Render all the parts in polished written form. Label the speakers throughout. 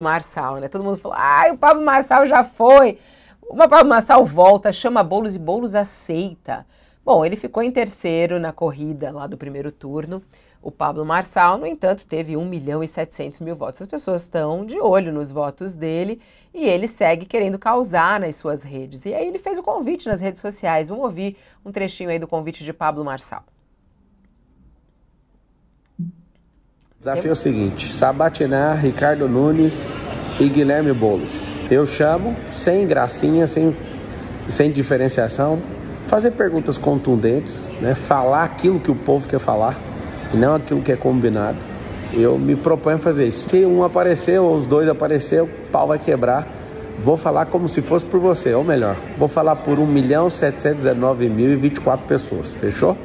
Speaker 1: Marçal, né? Todo mundo falou, ai, o Pablo Marçal já foi. O Pablo Marçal volta, chama Boulos e Boulos aceita. Bom, ele ficou em terceiro na corrida lá do primeiro turno. O Pablo Marçal, no entanto, teve 1.700.000 votos. As pessoas estão de olho nos votos dele e ele segue querendo causar nas suas redes. E aí ele fez o convite nas redes sociais. Vamos ouvir um trechinho aí do convite de Pablo Marçal.
Speaker 2: O desafio é o seguinte: sabatinar Ricardo Nunes e Guilherme Boulos. Eu chamo, sem gracinha, sem diferenciação, fazer perguntas contundentes, né? Falar aquilo que o povo quer falar e não aquilo que é combinado. Eu me proponho a fazer isso. Se um aparecer ou os dois aparecer, o pau vai quebrar. Vou falar como se fosse por você, ou melhor, vou falar por 1.719.024 pessoas. Fechou?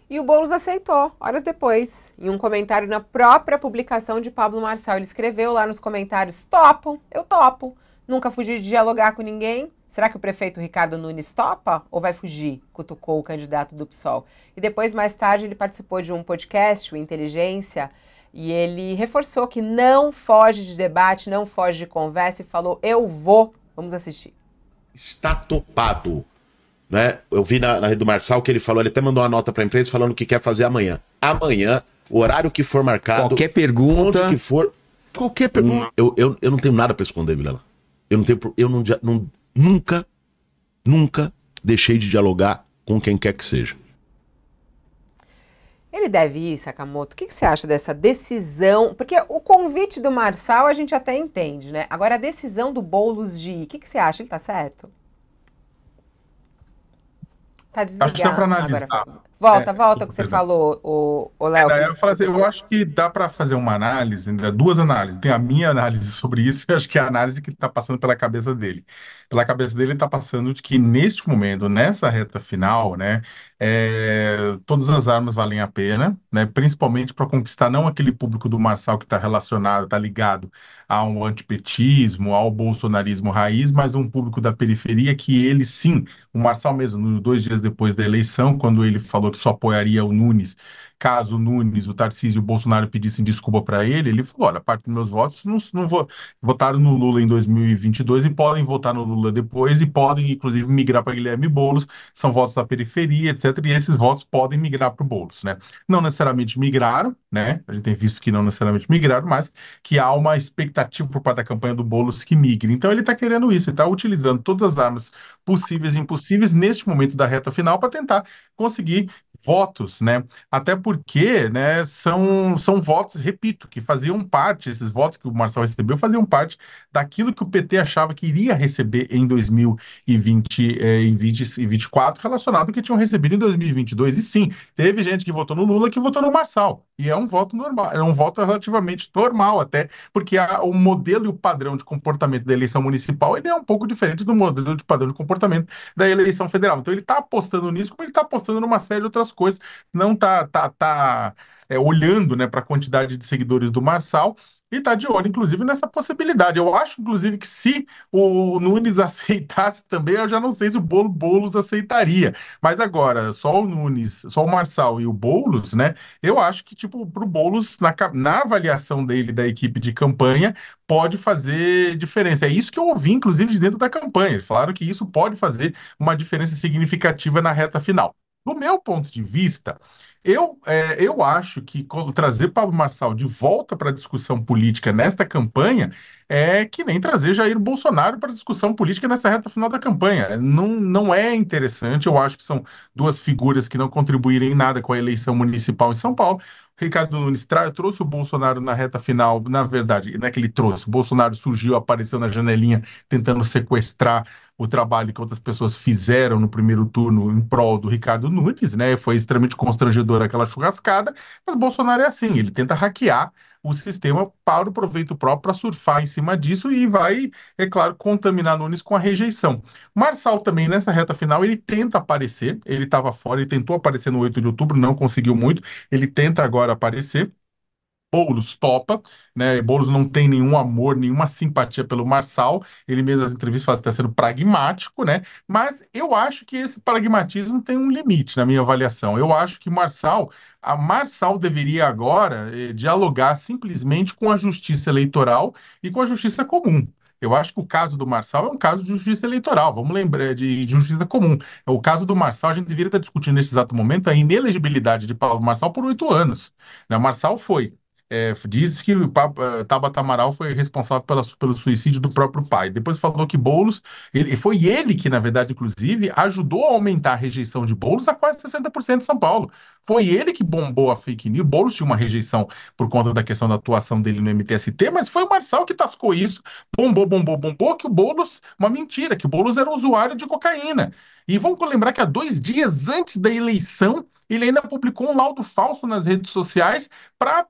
Speaker 1: E o Boulos aceitou, horas depois. Em um comentário na própria publicação de Pablo Marçal, ele escreveu lá nos comentários: topo, eu topo. Nunca fugi de dialogar com ninguém. Será que o prefeito Ricardo Nunes topa ou vai fugir? Cutucou o candidato do PSOL. E depois, mais tarde, ele participou de um podcast, o Inteligência, e ele reforçou que não foge de debate, não foge de conversa e falou: eu vou. Vamos assistir.
Speaker 3: Está topado. Né? Eu vi na rede do Marçal que ele falou, ele até mandou uma nota para a imprensa falando o que quer fazer amanhã. Amanhã, o horário que for marcado,
Speaker 4: qualquer pergunta,
Speaker 3: onde que for, qualquer pergunta. Eu não tenho nada para esconder, Vilela. Nunca deixei de dialogar com quem quer que seja.
Speaker 1: Ele deve ir, Sakamoto? O que você acha dessa decisão? Porque o convite do Marçal a gente até entende, né? Agora a decisão do Boulos de ir, o que você acha? Ele tá certo? Tá desligado.
Speaker 5: Acho que dá para analisar.
Speaker 1: Agora, volta o que você falou, o Léo.
Speaker 5: Eu acho que dá para fazer uma análise, duas análises. Tem a minha análise sobre isso e acho que é a análise que está passando pela cabeça dele. Pela cabeça dele está passando de que neste momento, nessa reta final, né, todas as armas valem a pena, né, principalmente para conquistar não aquele público do Marçal que está relacionado, está ligado ao antipetismo, ao bolsonarismo raiz, mas um público da periferia que ele sim, o Marçal mesmo, 2 dias depois da eleição, quando ele falou que só apoiaria o Nunes, caso o Nunes, o Tarcísio e o Bolsonaro pedissem desculpa para ele falou, olha, a parte dos meus votos votaram no Lula em 2022 e podem votar no Lula depois e podem, inclusive, migrar para Guilherme Boulos, são votos da periferia, etc., e esses votos podem migrar para o Boulos, né? Não necessariamente migraram, né? A gente tem visto que não necessariamente migraram, mas que há uma expectativa por parte da campanha do Boulos que migre. Então ele está querendo isso, ele está utilizando todas as armas possíveis e impossíveis neste momento da reta final para tentar conseguir votos, né? Até porque, né, são votos, repito, que faziam parte, esses votos que o Marçal recebeu faziam parte daquilo que o PT achava que iria receber em 2020, em 2024, relacionado ao que tinham recebido em 2022. E sim, teve gente que votou no Lula que votou no Marçal. E é um voto normal, é um voto relativamente normal até, porque o modelo e o padrão de comportamento da eleição municipal ele é um pouco diferente do modelo de padrão de comportamento da eleição federal. Então ele está apostando nisso, como ele está apostando numa série de outras coisas, não está olhando, né, para a quantidade de seguidores do Marçal e está de olho, inclusive, nessa possibilidade. Eu acho, inclusive, que se o Nunes aceitasse também, eu já não sei se o Boulos aceitaria. Mas agora, só o Nunes, só o Marçal e o Boulos, né? Eu acho que, tipo, para o Boulos, na avaliação dele, da equipe de campanha, pode fazer diferença. É isso que eu ouvi, inclusive, de dentro da campanha. Eles falaram que isso pode fazer uma diferença significativa na reta final. Do meu ponto de vista, eu acho que trazer Pablo Marçal de volta para a discussão política nesta campanha é que nem trazer Jair Bolsonaro para a discussão política nessa reta final da campanha. Não é interessante, eu acho que são duas figuras que não contribuíram em nada com a eleição municipal em São Paulo. Ricardo Nunes trouxe o Bolsonaro na reta final, na verdade, não é que ele trouxe, o Bolsonaro surgiu, apareceu na janelinha tentando sequestrar o trabalho que outras pessoas fizeram no primeiro turno em prol do Ricardo Nunes, né? Foi extremamente constrangedor aquela churrascada, mas Bolsonaro é assim, ele tenta hackear o sistema para o proveito próprio, para surfar em cima disso e vai, é claro, contaminar Nunes com a rejeição. Marçal também, nessa reta final, ele tenta aparecer, ele estava fora, ele tentou aparecer no 8 de outubro, não conseguiu muito, ele tenta agora aparecer, Boulos topa, né? E Boulos não tem nenhum amor, nenhuma simpatia pelo Marçal. Ele mesmo nas entrevistas fala que está sendo pragmático, né? Mas eu acho que esse pragmatismo tem um limite na minha avaliação. Eu acho que a Marçal deveria agora dialogar simplesmente com a justiça eleitoral e com a justiça comum. Eu acho que o caso do Marçal é um caso de justiça eleitoral, vamos lembrar de justiça comum. O caso do Marçal, a gente deveria estar discutindo nesse exato momento a inelegibilidade de Paulo Marçal por 8 anos. Né? O Marçal foi. Diz que o Tabata Amaral foi responsável pelo suicídio do próprio pai. Depois falou que Boulos, foi ele que, na verdade, inclusive, ajudou a aumentar a rejeição de Boulos a quase 60% em São Paulo. Foi ele que bombou a fake news. Boulos tinha uma rejeição por conta da questão da atuação dele no MTST, mas foi o Marçal que tascou isso, bombou, que o Boulos, uma mentira, que o Boulos era usuário de cocaína. E vamos lembrar que há 2 dias antes da eleição, ele ainda publicou um laudo falso nas redes sociais para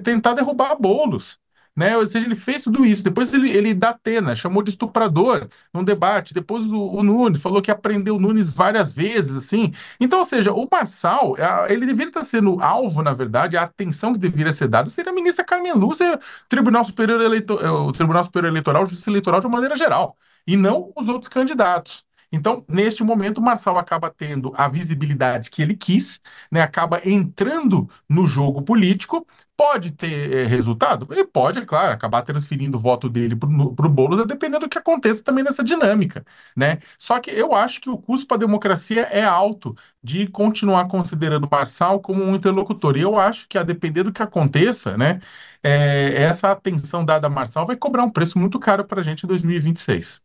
Speaker 5: tentar derrubar Boulos. Né? Ou seja, ele fez tudo isso. Depois ele dá Atena, chamou de estuprador num debate. Depois o Nunes falou que aprendeu o Nunes várias vezes, assim. Então, ou seja, o Marçal, ele deveria estar sendo alvo, na verdade, a atenção que deveria ser dada seria a ministra Carmen Lúcia, o Tribunal Superior Eleitoral, Justiça Eleitoral de uma maneira geral, e não os outros candidatos. Então, neste momento, o Marçal acaba tendo a visibilidade que ele quis, né? Acaba entrando no jogo político. Pode ter resultado? Ele pode, é claro, acabar transferindo o voto dele para o Boulos, dependendo do que aconteça também nessa dinâmica, né? Só que eu acho que o custo para a democracia é alto de continuar considerando o Marçal como um interlocutor. E eu acho que, a depender do que aconteça, né, essa atenção dada a Marçal vai cobrar um preço muito caro para a gente em 2026.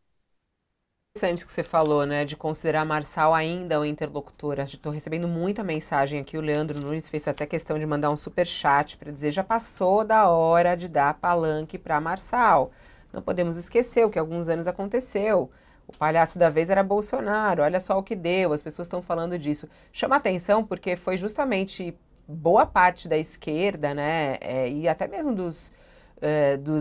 Speaker 1: Interessante que você falou, né, de considerar Marçal ainda um interlocutor. Estou recebendo muita mensagem aqui. O Leandro Nunes fez até questão de mandar um super chat para dizer já passou da hora de dar palanque para Marçal. Não podemos esquecer o que há alguns anos aconteceu. O palhaço da vez era Bolsonaro. Olha só o que deu. As pessoas estão falando disso. Chama atenção porque foi justamente boa parte da esquerda, né, e até mesmo dos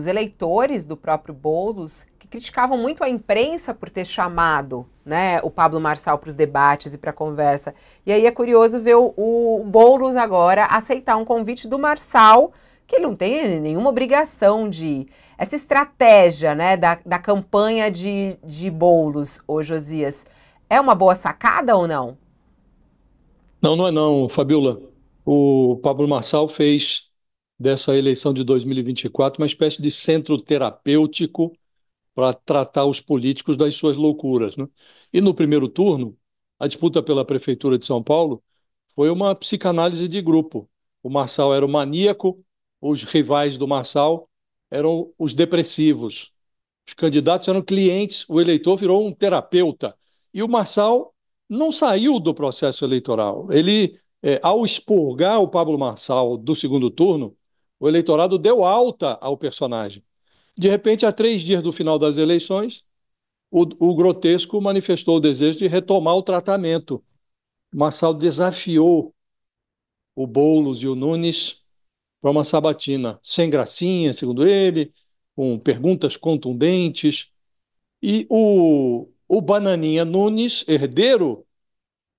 Speaker 1: eleitores do próprio Boulos, que criticavam muito a imprensa por ter chamado, né, o Pablo Marçal para os debates e para a conversa. E aí é curioso ver o Boulos agora aceitar um convite do Marçal, que ele não tem nenhuma obrigação de ir. Essa estratégia, né, da campanha de Boulos, ô Josias, é uma boa sacada ou não?
Speaker 4: Não, não é não, Fabiola. O Pablo Marçal fez dessa eleição de 2024 uma espécie de centro terapêutico para tratar os políticos das suas loucuras, né? E no primeiro turno, a disputa pela Prefeitura de São Paulo foi uma psicanálise de grupo. O Marçal era o maníaco, os rivais do Marçal eram os depressivos. Os candidatos eram clientes, o eleitor virou um terapeuta. E o Marçal não saiu do processo eleitoral. Ele, ao expurgar o Pablo Marçal do segundo turno, o eleitorado deu alta ao personagem. De repente, a 3 dias do final das eleições, o grotesco manifestou o desejo de retomar o tratamento. Marçal desafiou o Boulos e o Nunes para uma sabatina, sem gracinha, segundo ele, com perguntas contundentes. E o Bananinha Nunes, herdeiro,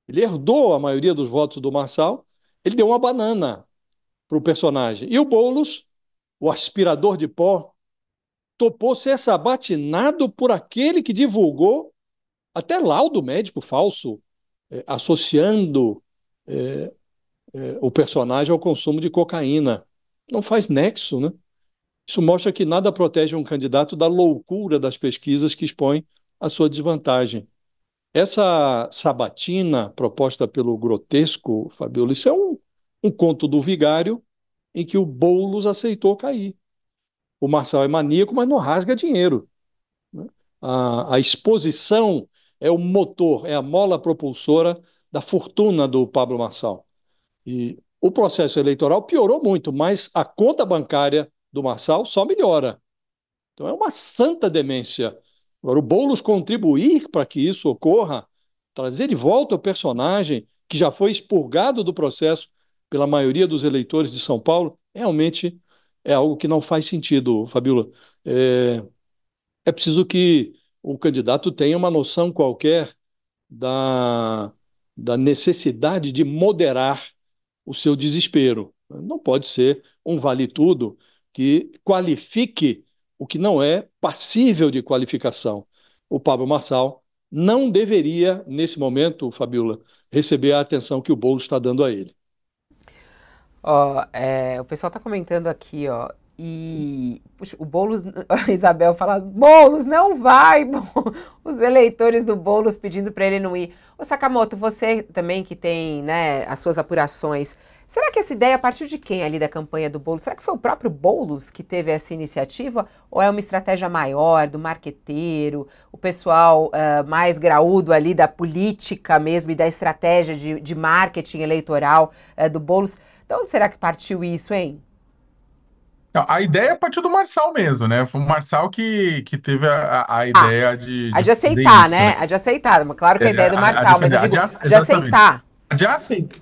Speaker 4: ele herdou a maioria dos votos do Marçal, ele deu uma banana para o personagem. E o Boulos, o aspirador de pó, topou ser sabatinado por aquele que divulgou até laudo médico falso, associando o personagem ao consumo de cocaína. Não faz nexo, né? Isso mostra que nada protege um candidato da loucura das pesquisas que expõe a sua desvantagem. Essa sabatina proposta pelo grotesco, Fabiola, isso é um conto do vigário em que o Boulos aceitou cair. O Marçal é maníaco, mas não rasga dinheiro, né? A exposição é o motor, é a mola propulsora da fortuna do Pablo Marçal. E o processo eleitoral piorou muito, mas a conta bancária do Marçal só melhora. Então é uma santa demência. Agora, o Boulos contribuir para que isso ocorra, trazer de volta o personagem que já foi expurgado do processo pela maioria dos eleitores de São Paulo, realmente é algo que não faz sentido, Fabiola. É preciso que o candidato tenha uma noção qualquer da necessidade de moderar o seu desespero. Não pode ser um vale-tudo que qualifique o que não é passível de qualificação. O Pablo Marçal não deveria, nesse momento, Fabiola, receber a atenção que o Boulos está dando a ele.
Speaker 1: Ó, o pessoal tá comentando aqui, ó, e puxa, o Boulos, a Isabel fala, Boulos, não vai, os eleitores do Boulos pedindo para ele não ir. Ô Sakamoto, você também que tem, né, as suas apurações, será que essa ideia partiu de quem ali da campanha do Boulos? Será que foi o próprio Boulos que teve essa iniciativa? Ou é uma estratégia maior, do marqueteiro, o pessoal mais graúdo ali da política mesmo e da estratégia de marketing eleitoral do Boulos? De onde será que partiu isso, hein?
Speaker 5: Não, a ideia partiu do Marçal mesmo, né? Foi o Marçal que teve a
Speaker 1: Ah,
Speaker 5: ideia de,
Speaker 1: a
Speaker 5: de
Speaker 1: de
Speaker 5: fazer
Speaker 1: aceitar,
Speaker 5: isso,
Speaker 1: né?
Speaker 5: né?
Speaker 1: A de aceitar. Claro que a ideia é do
Speaker 5: A
Speaker 1: Marçal, mas eu digo de
Speaker 5: exatamente.
Speaker 1: aceitar.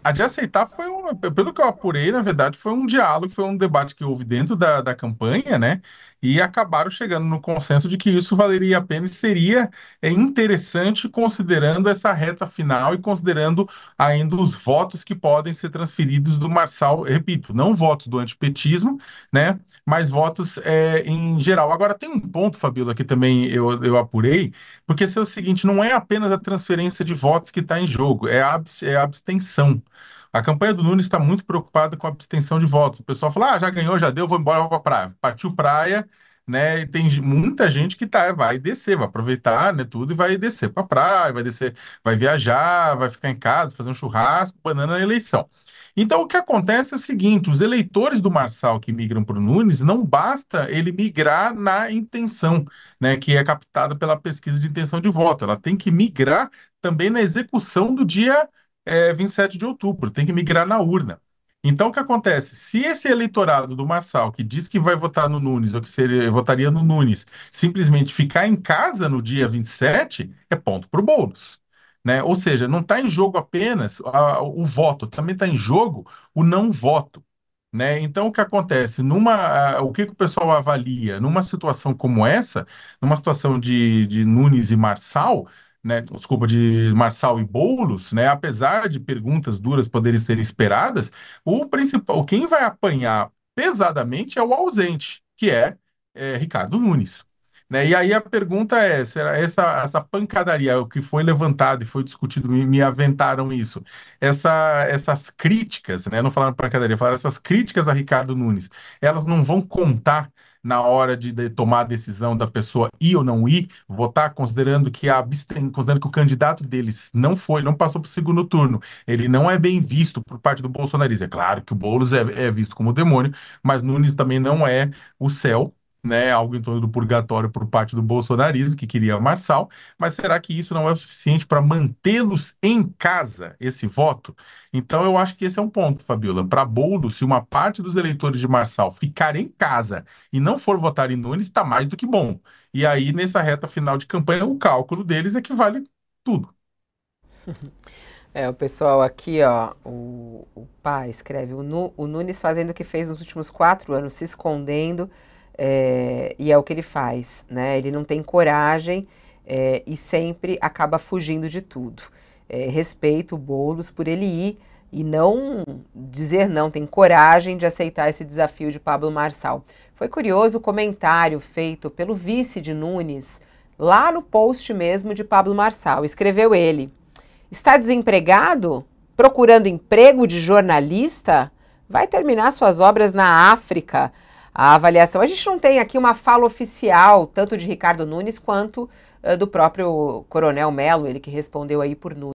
Speaker 5: A de aceitar foi pelo que eu apurei, na verdade, foi um diálogo, foi um debate que houve dentro da campanha, né? E acabaram chegando no consenso de que isso valeria a pena e seria interessante considerando essa reta final e considerando ainda os votos que podem ser transferidos do Marçal, repito, não votos do antipetismo, né? Mas votos em geral. Agora, tem um ponto, Fabíola, que também eu apurei, porque esse é o seguinte, não é apenas a transferência de votos que está em jogo, é a abstenção. A campanha do Nunes está muito preocupada com a abstenção de votos. O pessoal fala, já ganhou, já deu, vou embora, vou para praia. Partiu praia, né? E tem muita gente que vai descer, vai aproveitar, né, tudo e vai descer para praia, vai descer, vai viajar, vai ficar em casa, fazer um churrasco, banana na eleição. Então, o que acontece é o seguinte: os eleitores do Marçal que migram para o Nunes, não basta ele migrar na intenção, né, que é captada pela pesquisa de intenção de voto. Ela tem que migrar também na execução do dia 27 de outubro, tem que migrar na urna. Então, o que acontece? Se esse eleitorado do Marçal, que diz que vai votar no Nunes, ou que votaria no Nunes, simplesmente ficar em casa no dia 27, é ponto para o Boulos. Né? Ou seja, não está em jogo apenas o voto, também está em jogo o não voto. Né? Então, o que acontece? O que o pessoal avalia numa situação como essa, numa situação de Nunes e Marçal, né? Desculpa, de Marçal e Boulos, né? Apesar de perguntas duras poderem ser esperadas, quem vai apanhar pesadamente é o ausente, que é Ricardo Nunes. Né? E aí a pergunta é: será essa pancadaria, o que foi levantado e foi discutido, me aventaram isso? Essas críticas, né? Não falaram pancadaria, falaram essas críticas a Ricardo Nunes, elas não vão contar na hora de tomar a decisão da pessoa ir ou não ir, votar, considerando que o candidato deles não passou para o segundo turno, ele não é bem visto por parte do bolsonarismo. É claro que o Boulos é visto como demônio, mas Nunes também não é o céu, né, algo em torno do purgatório por parte do bolsonarismo, que queria Marçal, mas será que isso não é o suficiente para mantê-los em casa, esse voto? Então eu acho que esse é um ponto, Fabiola. Para Boulos, se uma parte dos eleitores de Marçal ficar em casa e não for votar em Nunes, está mais do que bom. E aí, nessa reta final de campanha, o cálculo deles é que vale tudo.
Speaker 1: O pessoal aqui, ó, o pai escreve, o Nunes fazendo o que fez nos últimos 4 anos, se escondendo, e é o que ele faz, né? Ele não tem coragem e sempre acaba fugindo de tudo. Respeito o Boulos por ele ir e não dizer não, tem coragem de aceitar esse desafio de Pablo Marçal. Foi curioso o comentário feito pelo vice de Nunes, lá no post mesmo de Pablo Marçal. Escreveu ele: está desempregado? Procurando emprego de jornalista? Vai terminar suas obras na África. A avaliação, a gente não tem aqui uma fala oficial, tanto de Ricardo Nunes quanto do próprio Coronel Mello, ele que respondeu aí por Nunes.